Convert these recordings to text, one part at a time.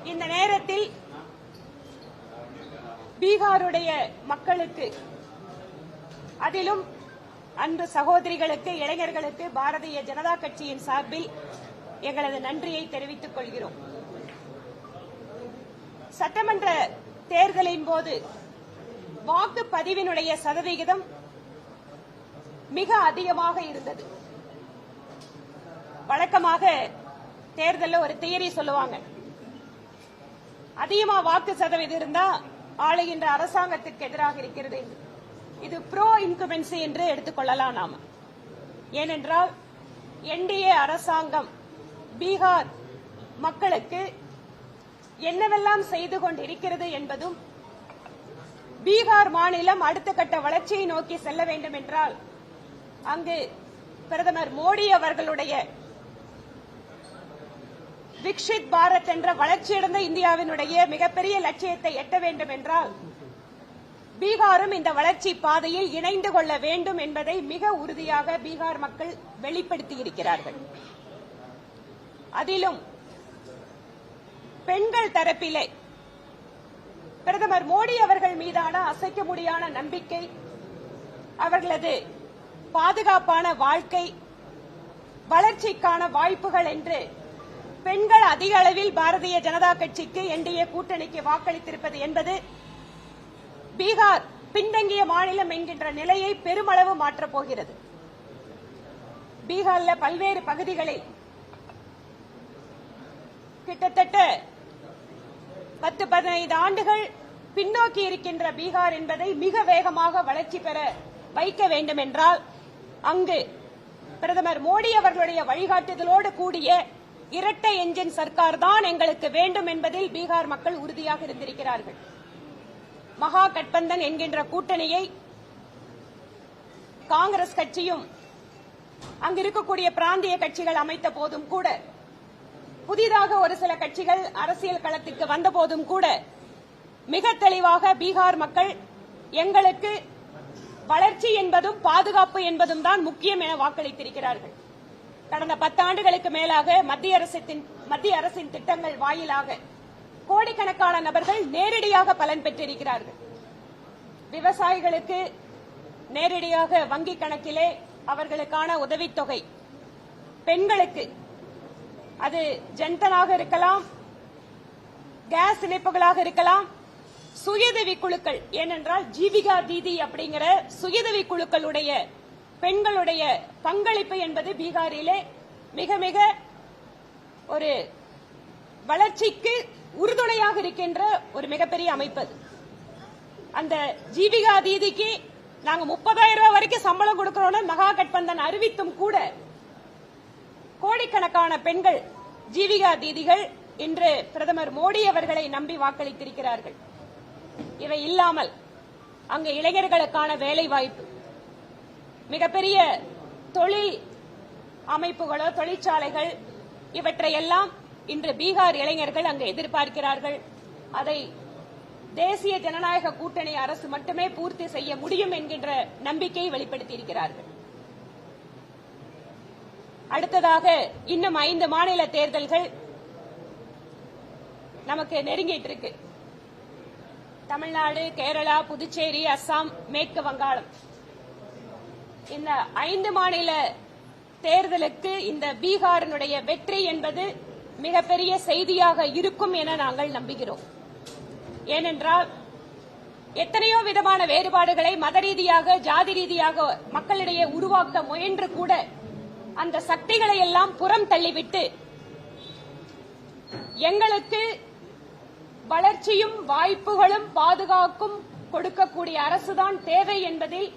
இந்த நேரத்தில் பீகாருடைய மக்களுக்கு, அதிலும் அன்பு சகோதரிகளுக்கு, இளைஞர்களுக்கு பாரதிய ஜனதா கட்சியின் சார்பில் எங்களது நன்றியை தெரிவித்துக் கொள்கிறோம். சட்டமன்ற தேர்தலின் போது வாக்குப்பதிவினுடைய சதவிகிதம் மிக அதிகமாக இருந்தது. வழக்கமாக தேர்தலில் ஒரு தியரி சொல்லுவாங்க, அதிகமா வாக்கு சதவீதம் இருந்தா ஆளுகின்ற அரசாங்கத்திற்கு எதிராக இருக்கிறது. இது ப்ரோ இன்குமென்சி என்று எடுத்துக்கொள்ளலாம் நாம. ஏனென்றால் என்டிஏ அரசாங்கம் பீகார் மக்களுக்கு என்னவெல்லாம் செய்து கொண்டிருக்கிறது என்பதும், பீகார் மாநிலம் அடுத்த கட்ட வளர்ச்சியை நோக்கி செல்ல வேண்டும் என்றால் அங்கு பிரதமர் மோடி அவர்களுடைய விக்ஷித் பாரத் என்ற வளர்ச்சியடைந்த இந்தியாவினுடைய மிகப்பெரிய லட்சியத்தை எட்ட வேண்டும் என்றால் பீகாரும் இந்த வளர்ச்சி பாதையில் இணைந்து கொள்ள வேண்டும் என்பதை மிக உறுதியாக பீகார் மக்கள் வெளிப்படுத்தியிருக்கிறார்கள். அதிலும் பெண்கள் தரப்பிலே பிரதமர் மோடி அவர்கள் மீதான அசைக்க முடியாத நம்பிக்கை, அவர்களது பாதுகாப்பான வாழ்க்கை, வளர்ச்சிக்கான வாய்ப்புகள் என்று பெண்கள் அதிக அளவில் பாரதிய ஜனதா கட்சிக்கு, என்டிஏ கூட்டணிக்கு வாக்களித்திருப்பது என்பது பீகார் பின்தங்கிய மாநிலம் என்கின்ற நிலையை பெருமளவு மாற்றப் போகிறது. பீகாரில் பல்வேறு பகுதிகளில் கிட்டத்தட்ட 10-15 ஆண்டுகள் பின்னோக்கி இருக்கின்ற பீகார் என்பதை மிக வேகமாக வளர்ச்சி பெற வைக்க வேண்டும் என்றால் அங்கு பிரதமர் மோடி அவர்களுடைய வழிகாட்டுதலோடு கூடிய இரட்டை என்ஜின் சர்க்கார் தான் எங்களுக்கு வேண்டும் என்பதில் பீகார் மக்கள் உறுதியாக இருந்திருக்கிறார்கள். மகா கட்பந்தன் என்கின்ற கூட்டணியை காங்கிரஸ் கட்சியும் அங்கு இருக்கக்கூடிய பிராந்திய கட்சிகள் அமைத்த போதும் கூட, புதிதாக ஒரு சில கட்சிகள் அரசியல் களத்திற்கு வந்த போதும் கூட மிக தெளிவாக பீகார் மக்கள் எங்களுக்கு வளர்ச்சி என்பதும் பாதுகாப்பு என்பதும் தான் முக்கியம் என வாக்களித்திருக்கிறார்கள். கடந்த 10 ஆண்டுகளுக்கு மேலாக மத்திய அரசின் திட்டங்கள் வாயிலாக கோடிக்கணக்கான நபர்கள் நேரடியாக பலன் பெற்றிருக்கிறார்கள். விவசாயிகளுக்கு நேரடியாக வங்கிக் கணக்கிலே அவர்களுக்கான உதவித்தொகை, பெண்களுக்கு அது ஜன்தனாக இருக்கலாம், கேஸ் இணைப்புகளாக இருக்கலாம், சுயதவி குழுக்கள், ஏனென்றால் ஜீவிகா தீதி அப்படிங்கிற சுயதவி குழுக்களுடைய பெண்களுடைய பங்களிப்பு என்பது பீகாரிலே மிக மிக ஒரு வளர்ச்சிக்கு உறுதுணையாக இருக்கின்ற ஒரு மிகப்பெரிய அமைப்பு. அந்த ஜீவிகா தீதிக்கு நாங்க 30,000 ரூபாய் வரைக்கும் சம்பளம் கொடுக்கிறோம் மகா கட்பந்தன் அறிவித்தும் கூட கோடிக்கணக்கான பெண்கள் ஜீவிகா தீதிகள் இன்று பிரதமர் மோடி அவர்களை நம்பி வாக்களித்திருக்கிறார்கள். இவை இல்லாமல் அங்கு இளைஞர்களுக்கான வேலை வாய்ப்பு, மிகப்பெரிய தொழில் அமைப்புகளோ தொழிற்சாலைகள், இவற்றையெல்லாம் இன்று பீகார் இளைஞர்கள் அங்கு எதிர்பார்க்கிறார்கள். அதை தேசிய ஜனநாயக கூட்டணி அரசு மட்டுமே பூர்த்தி செய்ய முடியும் என்கின்ற நம்பிக்கையை வெளிப்படுத்தியிருக்கிறார்கள். அடுத்ததாக இன்னும் 5 மாநில தேர்தல்கள் நமக்கு நெருங்கிட்டு இருக்கு. தமிழ்நாடு, கேரளா, புதுச்சேரி, அஸ்ஸாம், மேற்கு வங்காளம், இந்த 5 மாநில தேர்தலுக்கு இந்த பீகாரினுடைய வெற்றி என்பது மிகப்பெரிய செய்தியாக இருக்கும் என நாங்கள் நம்புகிறோம். ஏனென்றால் எத்தனையோ விதமான வேறுபாடுகளை மத ரீதியாக, ஜாதி ரீதியாக மக்களிடையே உருவாக்க முயன்று கூட அந்த சக்திகளை எல்லாம் புறம் தள்ளிவிட்டு எங்களுக்கு வளர்ச்சியும் வாய்ப்புகளும் பாதுகாக்கும் கொடுக்கக்கூடிய அரசுதான் தேவை என்பதில்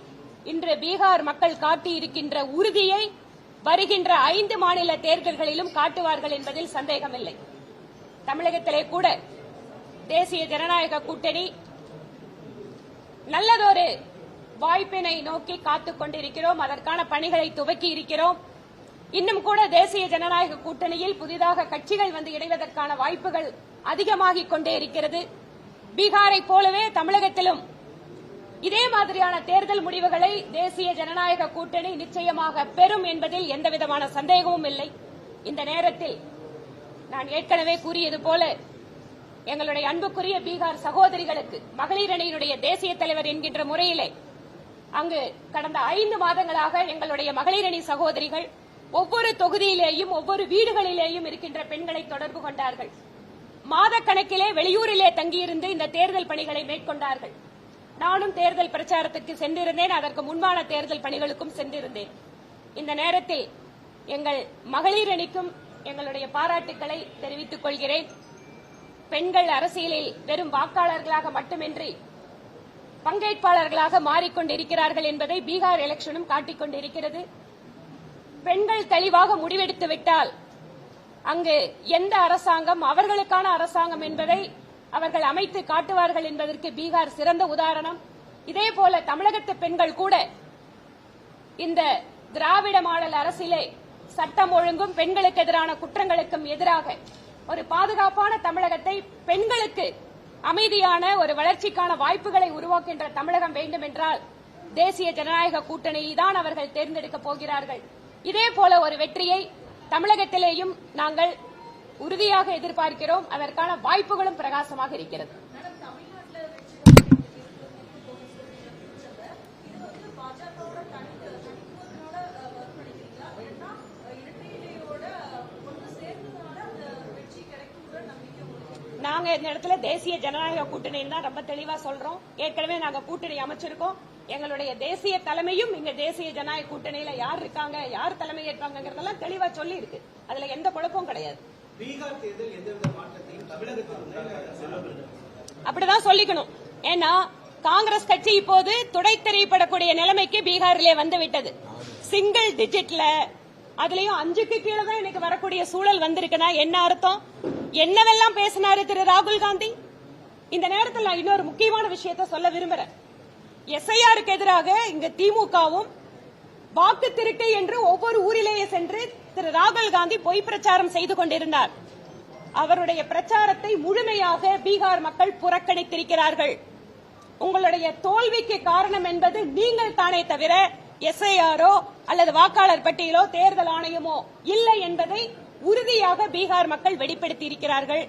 இன்று பீகார் மக்கள் காட்டியிருக்கின்ற உறுதியை வருகின்ற 5 மாநில தேர்தல்களிலும் காட்டுவார்கள் என்பதில் சந்தேகமில்லை. தமிழகத்திலே கூட தேசிய ஜனநாயக கூட்டணி நல்லதொரு வாய்ப்பினை நோக்கி காத்துக் கொண்டிருக்கிறோம். அதற்கான பணிகளை துவக்கி இருக்கிறோம். இன்னும் கூட தேசிய ஜனநாயக கூட்டணியில் புதிதாக கட்சிகள் வந்து இணைவதற்கான வாய்ப்புகள் அதிகமாகிக் கொண்டே இருக்கிறது. பீகாரை போலவே தமிழகத்திலும் இதே மாதிரியான தேர்தல் முடிவுகளை தேசிய ஜனநாயக கூட்டணி நிச்சயமாக பெறும் என்பதில் எந்தவிதமான சந்தேகமும் இல்லை. இந்த நேரத்தில் நான் ஏற்கனவே கூறியது போல எங்களுடைய அன்புக்குரிய பீகார் சகோதரிகளுக்கு மகளிர் அணியினுடைய தேசிய தலைவர் என்கின்ற முறையிலே அங்கு கடந்த 5 மாதங்களாக எங்களுடைய மகளிர் அணி சகோதரிகள் ஒவ்வொரு தொகுதியிலேயும் ஒவ்வொரு வீடுகளிலேயும் இருக்கின்ற பெண்களை தொடர்பு கொண்டார்கள். மாதக்கணக்கிலே வெளியூரிலே தங்கியிருந்து இந்த தேர்தல் பணிகளை மேற்கொண்டார்கள். நானும் தேர்தல் பிரச்சாரத்திற்கு சென்றிருந்தேன். அதற்கு முன்பான தேர்தல் பணிகளுக்கும் சென்றிருந்தேன். இந்த நேரத்தில் எங்கள் மகளிர் அணிக்கும் எங்களுடைய பாராட்டுக்களை தெரிவித்துக் கொள்கிறேன். பெண்கள் அரசியலில் வெறும் வாக்காளர்களாக மட்டுமின்றி பங்கேற்பாளர்களாக மாறிக்கொண்டிருக்கிறார்கள் என்பதை பீகார் எலெக்ஷனும் காட்டிக் கொண்டிருக்கிறது. பெண்கள் தெளிவாக முடிவெடுத்து விட்டால் அங்கு எந்த அரசாங்கம் அவர்களுக்கான அரசாங்கம் என்பதை அவர்கள் அமைத்து காட்டுவார்கள் என்பதற்கு பீகார் சிறந்த உதாரணம். இதேபோல தமிழகத்து பெண்கள் கூட இந்த திராவிட மாடல் அரசிலே சட்டம் ஒழுங்கும் பெண்களுக்கு எதிரான குற்றங்களுக்கும் எதிராக ஒரு பாதுகாப்பான தமிழகத்தை பெண்களுக்கு அமைதியான ஒரு வளர்ச்சிக்கான வாய்ப்புகளை உருவாக்குகின்ற தமிழகம் வேண்டும் என்றால் தேசிய ஜனநாயக கூட்டணியை தான் அவர்கள் தேர்ந்தெடுக்கப் போகிறார்கள். இதேபோல ஒரு வெற்றியை தமிழகத்திலேயும் நாங்கள் உறுதியாக எதிர்பார்க்கிறோம். அதற்கான வாய்ப்புகளும் பிரகாசமாக இருக்கிறது. நாங்க இந்த இடத்துல தேசிய ஜனநாயக கூட்டணின்னு தான் ரொம்ப தெளிவா சொல்றோம். ஏற்கனவே நாங்க கூட்டணி அமைச்சிருக்கோம். எங்களுடைய தேசிய தலைமையும் இங்க தேசிய ஜனநாயக கூட்டணியில யார் இருக்காங்க, யார் தலைமை ஏற்பாங்கிறதெல்லாம் தெளிவா சொல்லி இருக்கு. அதுல எந்த குழப்பமும் கிடையாது. பீகார் தேர்தல் எந்தவித மாற்றத்தையும் தமிழகத்தில் அப்படிதான் சொல்லிக்கணும். ஏன்னா காங்கிரஸ் கட்சி இப்போது துடை தெரியப்படக்கூடிய நிலைமைக்கு பீகாரிலே வந்துவிட்டது. சிங்கிள் டிஜிட்ல அதுலயும் 5க்கு கீழே தான் இன்னைக்கு வரக்கூடிய சூழல் வந்திருக்குன்னா என்ன அர்த்தம்? என்னவெல்லாம் பேசினாரு திரு ராகுல் காந்தி? இந்த நேரத்தில் நான் இன்னொரு முக்கியமான விஷயத்தை சொல்ல விரும்புறேன். எஸ்ஐஆருக்கு எதிராக இங்க திமுகவும் வாக்கு திருட்டு என்று ஒவ்வொரு ஊரிலேயே சென்று திரு ராகுல் காந்தி பொய் பிரச்சாரம் செய்து கொண்டிருந்தார். அவருடைய பிரச்சாரத்தை முழுமையாக பீகார் மக்கள் புறக்கணித்திருக்கிறார்கள். உங்களுடைய தோல்விக்கு காரணம் என்பது நீங்கள் தானே தவிர எஸ்ஐஆரோ அல்லது வாக்காளர் பட்டியலோ தேர்தல் ஆணையமோ இல்லை என்பதை உறுதியாக பீகார் மக்கள் வெளிப்படுத்தி இருக்கிறார்கள்.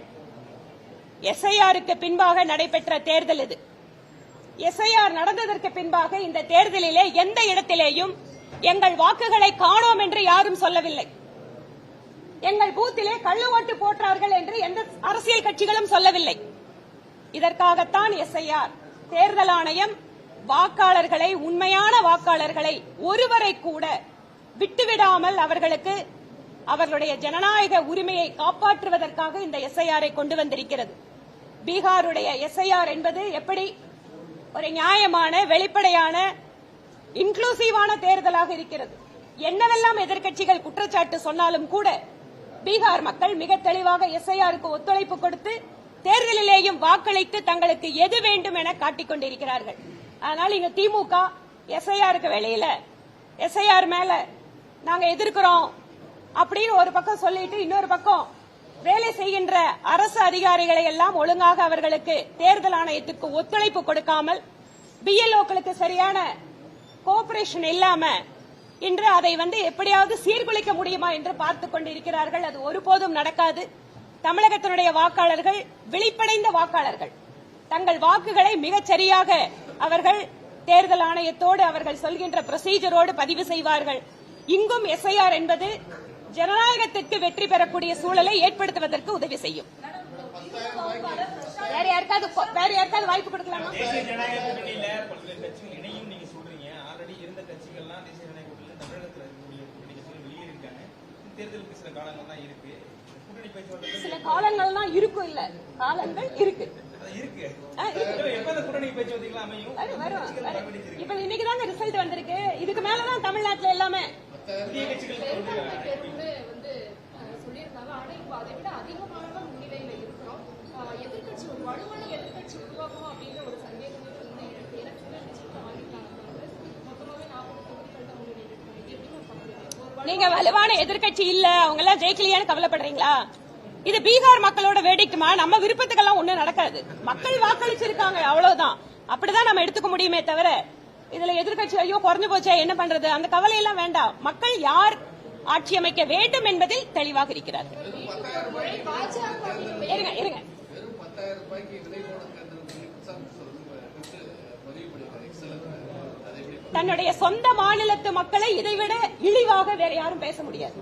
எஸ்ஐஆருக்கு பின்பாக நடைபெற்ற தேர்தல் இது. எஸ்ஐஆர் நடந்ததற்கு பின்பாக இந்த தேர்தலிலே எந்த இடத்திலேயும் எங்கள் வாக்குகளை காணோம் என்று யாரும் சொல்லவில்லை. எங்கள் பூத்திலே கள்ள ஓட்டு போட்டார்கள் என்று எந்த அரசியல் கட்சிகளும் சொல்லவில்லை. இதற்காகத்தான் எஸ்ஐஆர். தேர்தல் ஆணையம் வாக்காளர்களை, உண்மையான வாக்காளர்களை ஒருவரை கூட விட்டுவிடாமல் அவர்களுக்கு அவர்களுடைய ஜனநாயக உரிமையை காப்பாற்றுவதற்காக இந்த எஸ்ஐஆரை கொண்டு வந்திருக்கிறது. பீகாருடைய எஸ்ஐஆர் என்பது எப்படி ஒரு நியாயமான, வெளிப்படையான, இன்க்ளூசிவான தேர்தலாக இருக்கிறது. என்னவெல்லாம் எதிர்க்கட்சிகள் குற்றச்சாட்டு சொன்னாலும் கூட பீகார் மக்கள் மிக தெளிவாக எஸ்ஐஆருக்கு ஒத்துழைப்பு கொடுத்து தேர்தலிலேயும் வாக்களித்து தங்களுக்கு எது வேண்டும் என காட்டிக் கொண்டிருக்கிறார்கள். ஆனால் இங்க திமுக எஸ்ஐஆருக்கு வெளியில எஸ்ஐஆர் மேல நாங்க எதிர்க்கிறோம் அப்படின்னு ஒரு பக்கம் சொல்லிட்டு இன்னொரு பக்கம் வேலை செய்கின்ற அரசு அதிகாரிகளை எல்லாம் ஒழுங்காக அவர்களுக்கு தேர்தல் ஆணையத்துக்கு ஒத்துழைப்பு கொடுக்காமல் பிஎல்ஓக்களுக்கு சரியான கோஆபரேஷன் இல்லாம இன்று அதை எப்படியாவது சீர்குலைக்க முடியுமா என்று பார்த்துக் கொண்டிருக்கிறார்கள். அது ஒருபோதும் நடக்காது. தமிழகத்தினுடைய வாக்காளர்கள் விழிப்படைந்த வாக்காளர்கள். தங்கள் வாக்குகளை மிகச் சரியாக அவர்கள் தேர்தல் ஆணையத்தோடு அவர்கள் சொல்கின்ற ப்ரொசீஜரோடு பதிவு செய்வார்கள். இங்கும் எஸ்ஐஆர் என்பது ஜனநாயகத்திற்கு வெற்றி பெறக்கூடிய சூழலை ஏற்படுத்துவதற்கு உதவி செய்யும். வேற யாருக்காவது வாய்ப்பு கொடுக்கலாமா? சில காலங்கள் தான் இருக்கும். இல்ல காலங்கள் இருக்கு. இப்ப இன்னைக்குதாங்க ரிசல்ட் வந்திருக்கு. இதுக்கு மேலதான் தமிழ்நாட்டுல எல்லாமே நீங்க வலுவான எதிர்க்கட்சி இல்ல, அவங்க எல்லாம் ஜெயிக்கலையான்னு கவலைப்படுறீங்களா? இது பீகார் மக்களோட வேடிக்கைமா? நம்ம விருப்பத்துக்கெல்லாம் ஒண்ணும் நடக்காது. மக்கள் வாக்களிச்சிருக்காங்க, அவ்வளவுதான். அப்படிதான் நம்ம எடுத்துக்க முடியுமே தவிர இதுல எதிர்க்கட்சி ஐயோ குறைஞ்சு போச்சே என்ன பண்றது அந்த கவலை எல்லாம் வேண்டாம். மக்கள் யார் ஆட்சி அமைக்க வேண்டும் என்பதில் தெளிவாக இருக்கிறார். தன்னுடைய சொந்த மாநிலத்து மக்களை இதைவிட இழிவாக வேற யாரும் பேச முடியாது.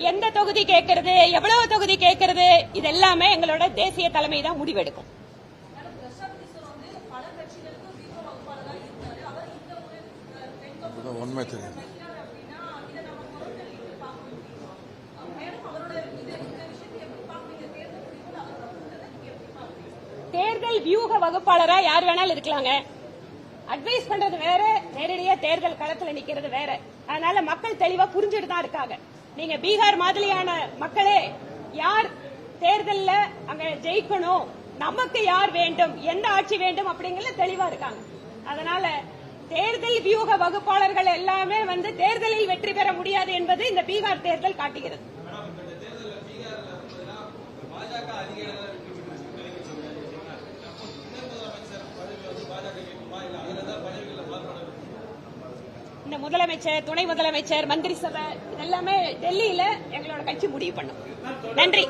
எந்த தொகுதி கேட்கறது, எவ்வளவு தொகுதி கேட்கறது, இது எல்லாமே எங்களோட தேசிய தலைமை தான் முடிவெடுக்கும். உண்மை தெரியும். தேர்தல் வியூக வகுப்பாளரா யார் வேணாலும் இருக்கலாங்க. அட்வைஸ் பண்றது வேற, நேரடியா தேர்தல் களத்துல நிக்கிறது வேற. அதனால மக்கள் தெளிவா புரிஞ்சுட்டு தான் இருக்காங்க. நீங்க பீகார் மாதிரியான மக்களே யார் தேர்தல்ல அங்க ஜெயிக்கணும், நமக்கு யார் வேண்டும், எந்த ஆட்சி வேண்டும் அப்படிங்கறது தெளிவா இருக்காங்க. அதனால தேர்தல் வியூக வகுப்பாளர்கள் எல்லாமே தேர்தலில் வெற்றி பெற முடியாது என்பது இந்த பீகார் தேர்தல் காட்டுகிறது. இந்த முதலமைச்சர், துணை முதலமைச்சர், மந்திரி சபை இதெல்லாமே டெல்லியில எங்களோட கட்சி முடிவு பண்ணும். நன்றி.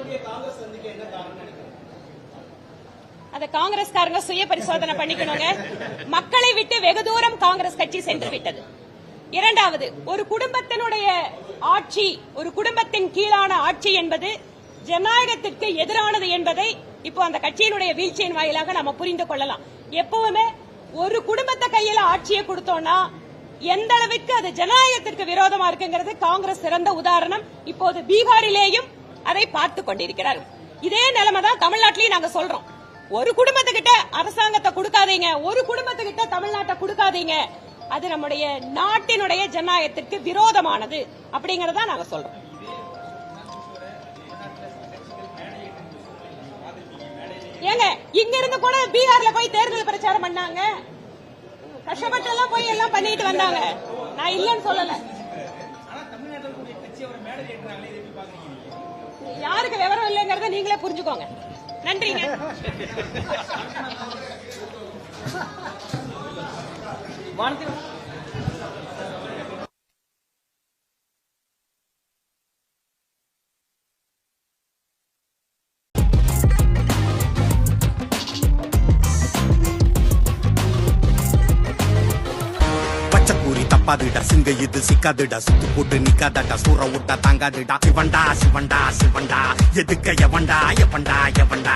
அத காங்கிரஸ்காரங்க சுய பரிசோதனை பண்ணிக்கணுங்க. மக்களை விட்டு வெகு தூரம் காங்கிரஸ் கட்சி சென்று விட்டது. இரண்டாவது, ஒரு குடும்பத்தினுடைய ஆட்சி, ஒரு குடும்பத்தின் கீழான ஆட்சி என்பது ஜனநாயகத்திற்கு எதிரானது என்பதை இப்போ அந்த கட்சியினுடைய வீழ்ச்சியின் வாயிலாக நம்ம புரிந்து கொள்ளலாம். எப்பவுமே ஒரு குடும்பத்தை கையில ஆட்சியை கொடுத்தோம்னா எந்த அளவுக்கு அது ஜனநாயகத்திற்கு விரோதமா இருக்குங்கிறது காங்கிரஸ் சிறந்த உதாரணம். இப்போது பீகாரிலேயும் அதை பார்த்து கொண்டிருக்கிறார்கள். இதே நிலைமை தான் தமிழ்நாட்டிலையும் நாங்க சொல்றோம். ஒரு குடும்பத்துக்கிட்ட அரசாங்கத்தை கொடுக்காதீங்க, ஒரு குடும்பத்துக்கிட்ட தமிழ்நாட்டை கொடுக்காதீங்க, அது நம்முடைய நாட்டினுடைய ஜனநாயகத்திற்கு விரோதமானது அப்படிங்கறத நாங்க சொல்றோம். ஏங்க இங்க இருந்து கூட பீகார்ல போய் தேர்தல் பிரச்சாரம் பண்ணாங்க, கஷ்டப்பட்டு எல்லாம் போய் எல்லாம் பண்ணிட்டு வந்தாங்க. நான் இல்லன்னு சொல்லல. யாருக்கு விவரம் இல்லைங்கறத நீங்களே புரிஞ்சுக்கோங்க. நன்றிங்க. தப்பாதுடா சிங்க இது சிக்காதுடா, சுத்து போட்டு நிக்காதடா, சூற விட்டா தாங்காதுடா. சிவண்டா சிவண்டா சிவண்டா, எதுக்க எவண்டா எவண்டா எவண்டா.